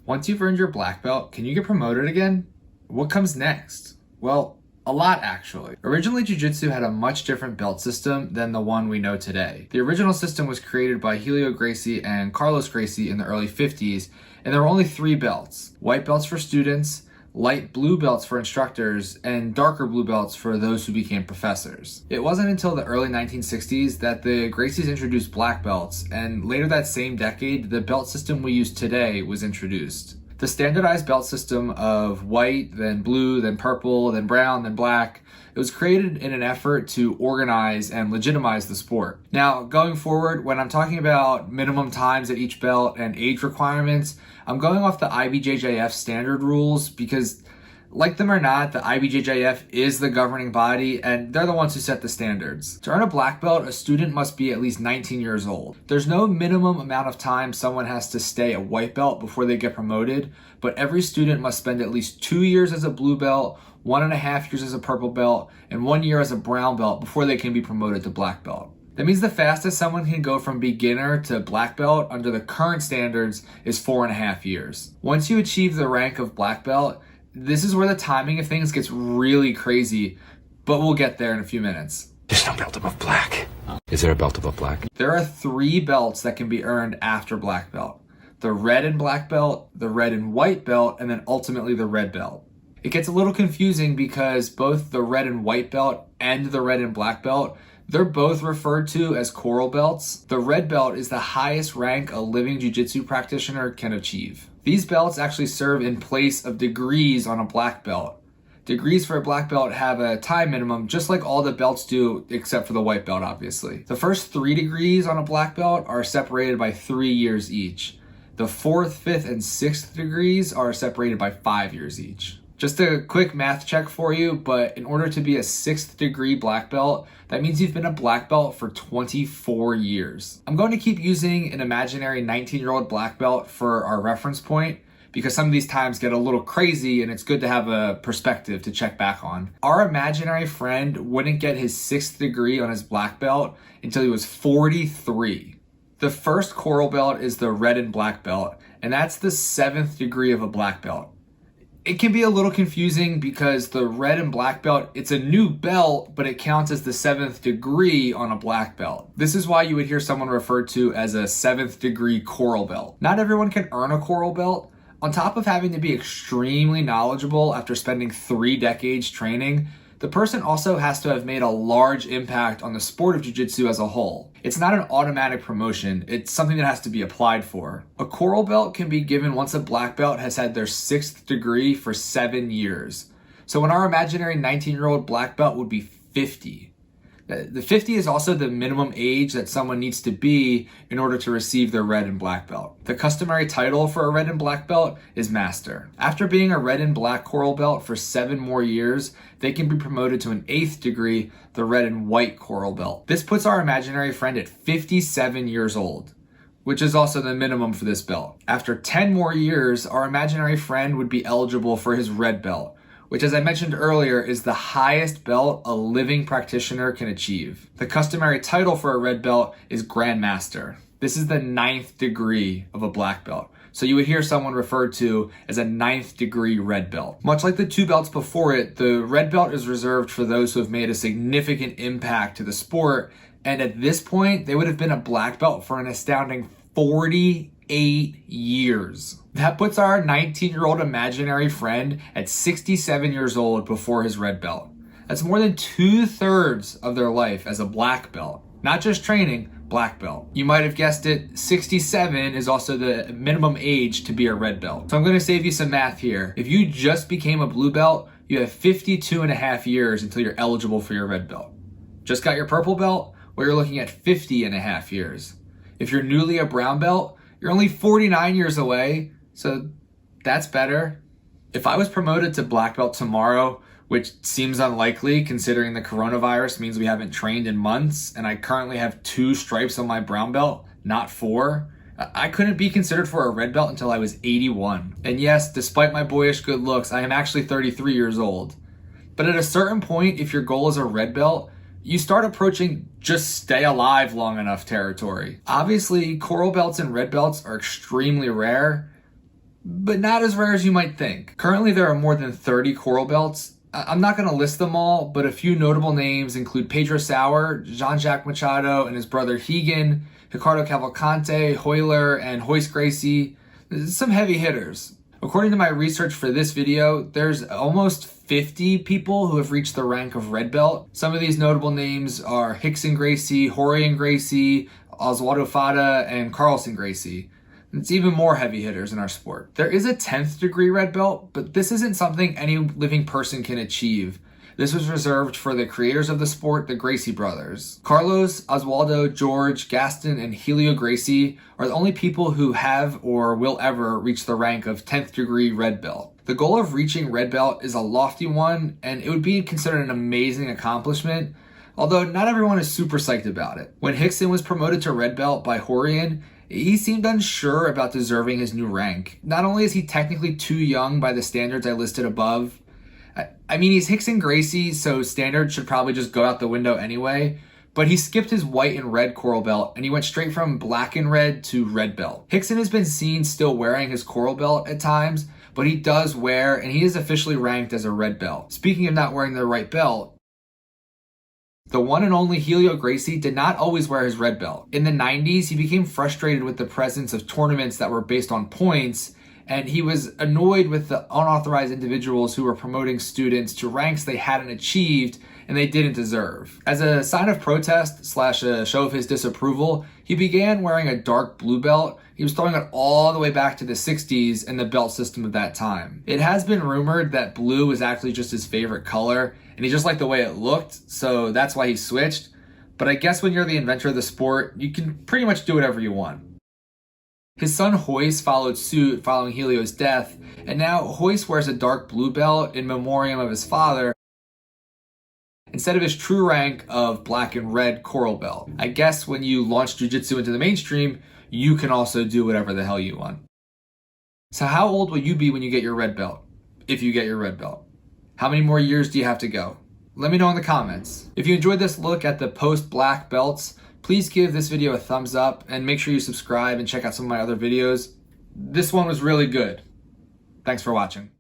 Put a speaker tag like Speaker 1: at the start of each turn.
Speaker 1: Once you've earned your black belt, can you get promoted again? What comes next? Well, a lot actually. Originally, jiu-jitsu had a much different belt system than the one we know today. The original system was created by Helio Gracie and Carlos Gracie in the early 50s, and there were only 3 belts. White belts for students, light blue belts for instructors, and darker blue belts for those who became professors. It wasn't until the early 1960s that the Gracies introduced black belts, and later that same decade, the belt system we use today was introduced. The standardized belt system of white, then blue, then purple, then brown, then black, it was created in an effort to organize and legitimize the sport. Now, going forward, when I'm talking about minimum times at each belt and age requirements, I'm going off the IBJJF standard rules because, like them or not, the IBJJF is the governing body and they're the ones who set the standards. To earn a black belt, a student must be at least 19 years old. There's no minimum amount of time someone has to stay a white belt before they get promoted, but every student must spend at least 2 years as a blue belt, 1.5 years as a purple belt, and 1 year as a brown belt before they can be promoted to black belt. That means the fastest someone can go from beginner to black belt under the current standards is 4.5 years. Once you achieve the rank of black belt, this is where the timing of things gets really crazy, but we'll get there in a few minutes.
Speaker 2: There's no belt above black. Is there a belt above black?
Speaker 1: There are 3 belts that can be earned after black belt. The red and black belt, the red and white belt, and then ultimately the red belt. It gets a little confusing because both the red and white belt and the red and black belt, they're both referred to as coral belts. The red belt is the highest rank a living jiu-jitsu practitioner can achieve. These belts actually serve in place of degrees on a black belt. Degrees for a black belt have a time minimum, just like all the belts do, except for the white belt, obviously. The first 3 degrees on a black belt are separated by 3 years each. The 4th, 5th, and 6th degrees are separated by 5 years each. Just a quick math check for you, but in order to be a 6th degree black belt, that means you've been a black belt for 24 years. I'm going to keep using an imaginary 19-year-old black belt for our reference point because some of these times get a little crazy and it's good to have a perspective to check back on. Our imaginary friend wouldn't get his 6th degree on his black belt until he was 43. The first coral belt is the red and black belt, and that's the 7th degree of a black belt. It can be a little confusing because the red and black belt, it's a new belt, but it counts as the 7th degree on a black belt. This is why you would hear someone referred to as a 7th degree coral belt. Not everyone can earn a coral belt. On top of having to be extremely knowledgeable after spending 3 decades training, the person also has to have made a large impact on the sport of jiu-jitsu as a whole. It's not an automatic promotion, it's something that has to be applied for. A coral belt can be given once a black belt has had their 6th degree for 7 years. So when our imaginary 19-year-old black belt would be 50. The 50 is also the minimum age that someone needs to be in order to receive their red and black belt. The customary title for a red and black belt is master. After being a red and black coral belt for 7 more years, they can be promoted to an 8th degree, the red and white coral belt. This puts our imaginary friend at 57 years old, which is also the minimum for this belt. After 10 more years, our imaginary friend would be eligible for his red belt, which, as I mentioned earlier, is the highest belt a living practitioner can achieve. The customary title for a red belt is Grand Master. This is the 9th degree of a black belt. So you would hear someone referred to as a 9th degree red belt. Much like the 2 belts before it, the red belt is reserved for those who have made a significant impact to the sport, and at this point, they would have been a black belt for an astounding 48 years. That puts our 19-year-old imaginary friend at 67 years old before his red belt. That's more than 2/3 of their life as a black belt. Not just training, black belt. You might have guessed it, 67 is also the minimum age to be a red belt. So I'm going to save you some math here. If you just became a blue belt, you have 52.5 years until you're eligible for your red belt. Just got your purple belt? Well, you're looking at 50.5 years. If you're newly a brown belt, you're only 49 years away, so that's better. If I was promoted to black belt tomorrow, which seems unlikely considering the coronavirus means we haven't trained in months, and I currently have 2 stripes on my brown belt, not 4, I couldn't be considered for a red belt until I was 81. And yes, despite my boyish good looks, I am actually 33 years old. But at a certain point, if your goal is a red belt, you start approaching just stay alive long enough territory. Obviously, coral belts and red belts are extremely rare, but not as rare as you might think. Currently, there are more than 30 coral belts. I'm not going to list them all, but a few notable names include Pedro Sauer, Jean-Jacques Machado and his brother Higan, Ricardo Cavalcante, Hoyler, and Hoist Gracie. Some heavy hitters. According to my research for this video, there's almost 50 people who have reached the rank of red belt. Some of these notable names are Rickson Gracie, Horian Gracie, Oswaldo Fada, and Carlson Gracie. It's even more heavy hitters in our sport. There is a 10th degree red belt, but this isn't something any living person can achieve. This was reserved for the creators of the sport, the Gracie brothers. Carlos, Oswaldo, George, Gaston, and Helio Gracie are the only people who have or will ever reach the rank of 10th degree red belt. The goal of reaching red belt is a lofty one, and it would be considered an amazing accomplishment, although not everyone is super psyched about it. When Rickson was promoted to red belt by Horian, he seemed unsure about deserving his new rank. Not only is he technically too young by the standards I listed above, I mean, he's Rickson Gracie, so standards should probably just go out the window anyway, but he skipped his white and red coral belt and he went straight from black and red to red belt. Rickson has been seen still wearing his coral belt at times, but he does wear, and he is officially ranked as a red belt. Speaking of not wearing the right belt, the one and only Helio Gracie did not always wear his red belt. In the 90s, he became frustrated with the presence of tournaments that were based on points, and he was annoyed with the unauthorized individuals who were promoting students to ranks they hadn't achieved and they didn't deserve. As a sign of protest / a show of his disapproval, he began wearing a dark blue belt. He was throwing it all the way back to the 60s and the belt system of that time. It has been rumored that blue was actually just his favorite color, and he just liked the way it looked, so that's why he switched. But I guess when you're the inventor of the sport, you can pretty much do whatever you want. His son Hoist followed suit following Helio's death, and now Hoist wears a dark blue belt in memoriam of his father instead of his true rank of black and red coral belt. I guess when you launch jiu-jitsu into the mainstream, you can also do whatever the hell you want. So how old will you be when you get your red belt? If you get your red belt? How many more years do you have to go? Let me know in the comments. If you enjoyed this look at the post-black belts, please give this video a thumbs up and make sure you subscribe and check out some of my other videos. This one was really good. Thanks for watching.